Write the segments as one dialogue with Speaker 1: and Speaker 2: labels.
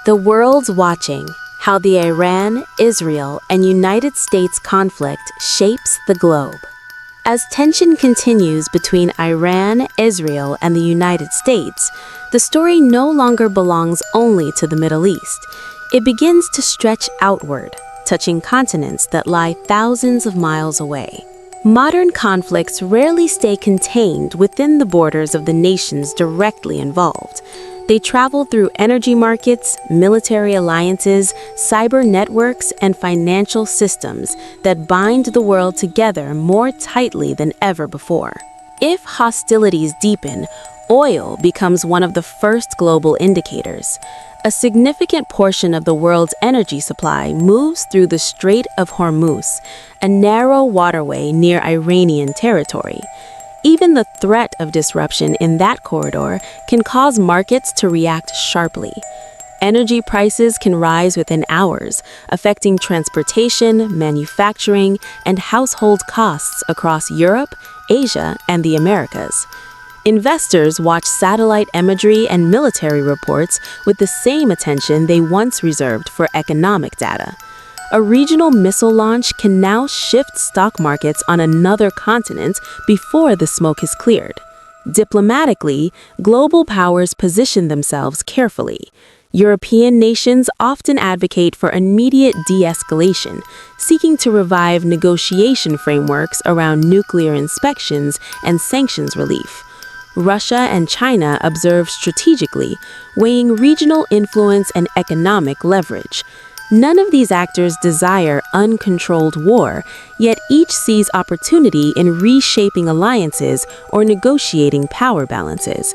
Speaker 1: The world's watching how the Iran, Israel, and United States conflict shapes the globe. As tension continues between Iran, Israel, and the United States, the story no longer belongs only to the Middle East. It begins to stretch outward, touching continents that lie thousands of miles away. Modern conflicts rarely stay contained within the borders of the nations directly involved. They travel through energy markets, military alliances, cyber networks, and financial systems that bind the world together more tightly than ever before. If hostilities deepen, oil becomes one of the first global indicators. A significant portion of the world's energy supply moves through the Strait of Hormuz, a narrow waterway near Iranian territory. Even the threat of disruption in that corridor can cause markets to react sharply. Energy prices can rise within hours, affecting transportation, manufacturing, and household costs across Europe, Asia, and the Americas. Investors watch satellite imagery and military reports with the same attention they once reserved for economic data. A regional missile launch can now shift stock markets on another continent before the smoke has cleared. Diplomatically, global powers position themselves carefully. European nations often advocate for immediate de-escalation, seeking to revive negotiation frameworks around nuclear inspections and sanctions relief. Russia and China observe strategically, weighing regional influence and economic leverage. None of these actors desire uncontrolled war, yet each sees opportunity in reshaping alliances or negotiating power balances.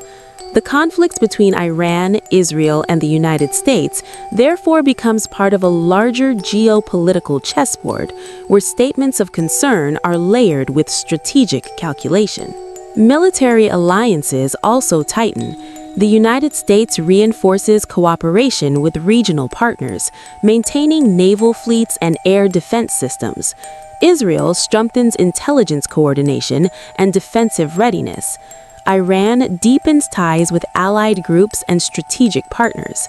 Speaker 1: The conflict between Iran, Israel, and the United States therefore becomes part of a larger geopolitical chessboard, where statements of concern are layered with strategic calculation. Military alliances also tighten. The United States reinforces cooperation with regional partners, maintaining naval fleets and air defense systems. Israel strengthens intelligence coordination and defensive readiness. Iran deepens ties with allied groups and strategic partners.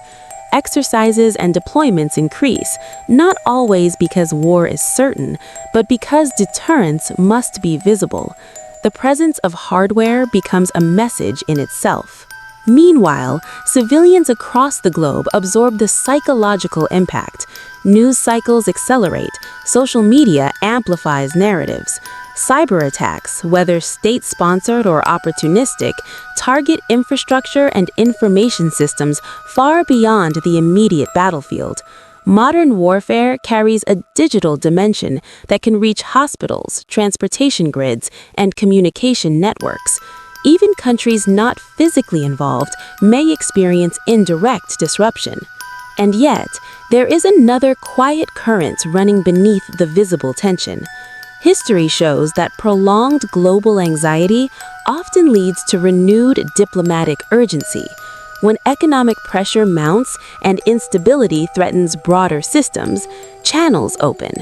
Speaker 1: Exercises and deployments increase, not always because war is certain, but because deterrence must be visible. The presence of hardware becomes a message in itself. Meanwhile, civilians across the globe absorb the psychological impact. News cycles accelerate, social media amplifies narratives. Cyber attacks, whether state-sponsored or opportunistic, target infrastructure and information systems far beyond the immediate battlefield. Modern warfare carries a digital dimension that can reach hospitals, transportation grids, and communication networks. Even countries not physically involved may experience indirect disruption. And yet, there is another quiet current running beneath the visible tension. History shows that prolonged global anxiety often leads to renewed diplomatic urgency. When economic pressure mounts and instability threatens broader systems, channels open,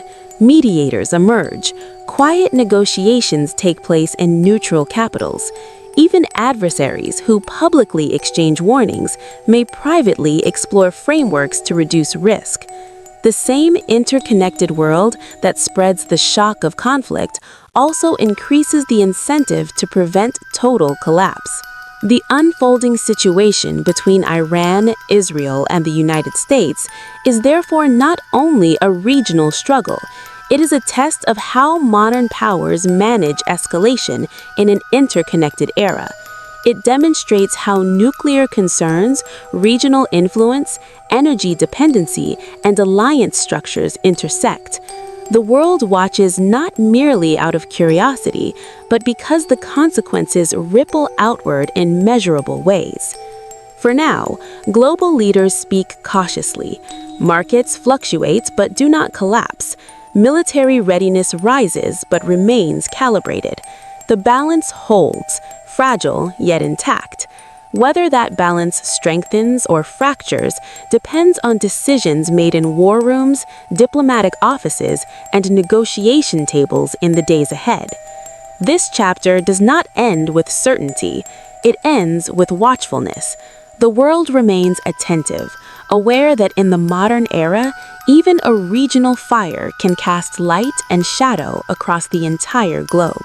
Speaker 1: mediators emerge, quiet negotiations take place in neutral capitals. Even adversaries who publicly exchange warnings may privately explore frameworks to reduce risk. The same interconnected world that spreads the shock of conflict also increases the incentive to prevent total collapse. The unfolding situation between Iran, Israel, and the United States is therefore not only a regional struggle. It is a test of how modern powers manage escalation in an interconnected era. It demonstrates how nuclear concerns, regional influence, energy dependency, and alliance structures intersect. The world watches not merely out of curiosity, but because the consequences ripple outward in measurable ways. For now, global leaders speak cautiously. Markets fluctuate but do not collapse. Military readiness rises but remains calibrated. The balance holds, fragile yet intact. Whether that balance strengthens or fractures depends on decisions made in war rooms, diplomatic offices, and negotiation tables in the days ahead. This chapter does not end with certainty. It ends with watchfulness. The world remains attentive, aware that in the modern era, even a regional fire can cast light and shadow across the entire globe.